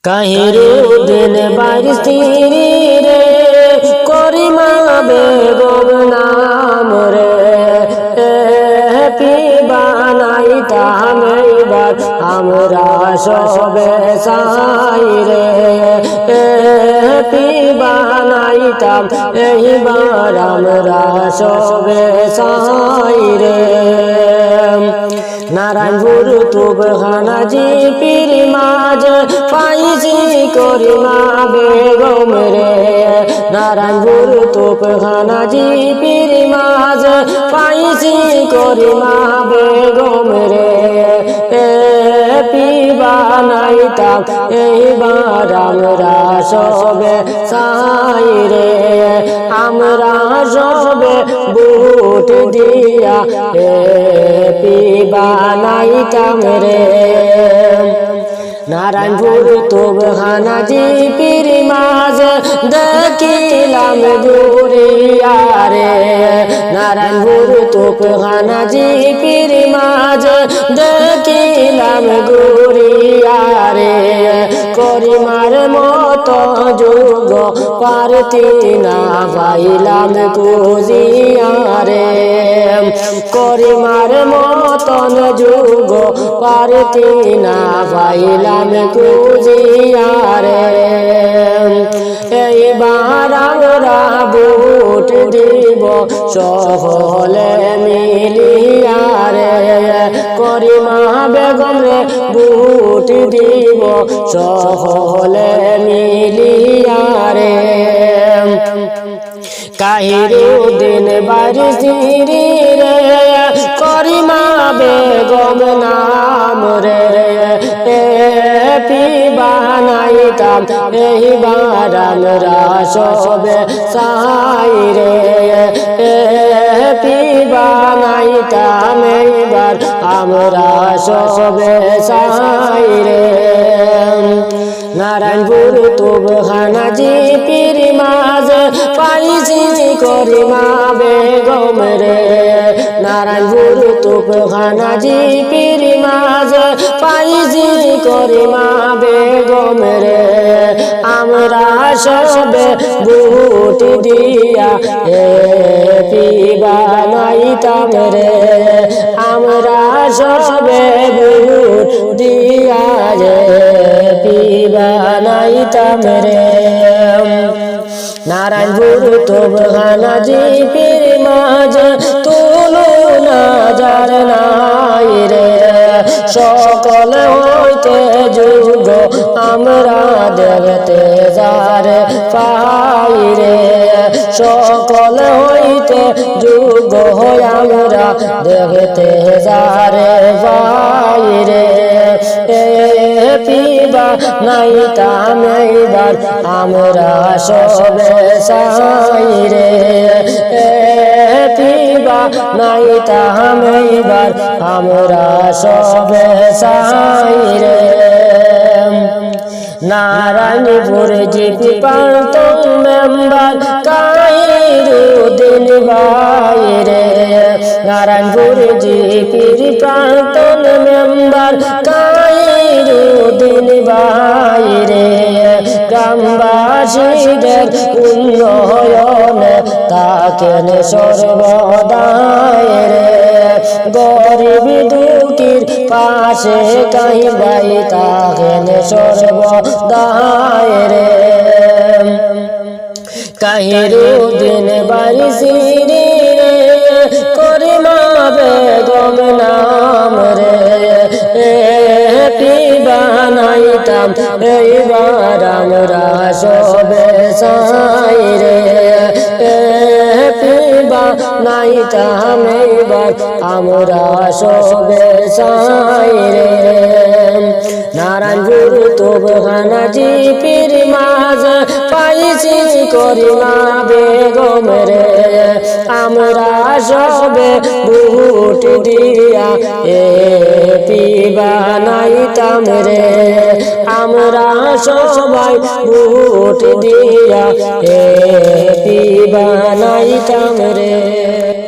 কাহিরুদ্দিন বারিস্তিরি রে করিমা বেগম নাম রে বানাইতাম এইবার আমরা সবে সাই রে বানাইতাম এইবার আমরা সবে সাই রে নারায়ণপুর তুবখানাজি পীর মাঝ পাইছি করিমা বেগম রে নারায়ণপুর তুবখানাজি পীর মাঝ পাইছি করিমা বেগম রে বানাইতাম এইবার আমরা সবে সাই রে আমরা সবে বুট দিয়া বানাইতাম রে নারায়ণপুর তুবখানাজি পীর মাঝ দেখিলাম গুরিয়া রে নারায়ণপুর তুবখানাজি পীর মাঝ দেখিলাম গুরিয়া রে করিমার মতো যুগ পারতি না পাইলাম কুজিয়া রে করিমার মতন যুগ পারতি না পাইলাম কুজিয়া রে এইবার আমরা বুট দিব সকলে মিলিয়া রে করিমা বেগম রে বুট দিব সকলে মিলিয়া রে কাহিরুদ্দিন বারিস্তিরি রে করিমা বেগম নাম রে বানাইতাম এইবার আমরা সবে সাই রে বানাইতাম এইবার আমরা সবে সাই রে নারায়ণপুর তুবখানাজি পীর মাঝ পাইছি করিমা বেগম রে নারায়ণপুর তুবখানাজি পীর মাঝ পাইছি করিমা বেগম রে আমরা সবে বুট দিয়া বানাইতাম রে আমরা সবে বুট দিয়া বানাইতাম রে নারায়ণপুর তুবখানাজি পীর মাঝ তুলনা যার নাই রে সকল হইতে যুগ আমরা দেখতে যার পাই রে সকল হইতে যুগ আমরা দেখতে যার পাই রে নাইতাম এইবার আমরা সবে সাই রে নাইতাম এইবার আমরা সবে সাই রে নারায়ণপুর জিপি প্রান্ত মেম্বার কাহিরুদ্দিন ভাই রে নারায়ণপুর জিপির প্রান্ত মেম্বার কাহিরুদ্দিন ভাই রে গ্রামবাসীদের উন্নয়নে তাকেন সর্বদাই রে গরিব দুঃখীর পাশে কাহিবাই তাকেন সর্বদাই রে কাহিরুদ্দিন বারিস্তিরি রে করিমা বেগম নাম রে বানাইতাম এইবার আমরা সবে সাই রে বানাইতাম এইবার আমরা সবে সাই রে নারায়ণপুর তুবখানাজি পীর মাঝ পাইছি করিমা বেগম রে আমরা সবে বুট দিয়া বানাইতাম রে আমরা সবাই বুট দিয়া বানাইতাম রে।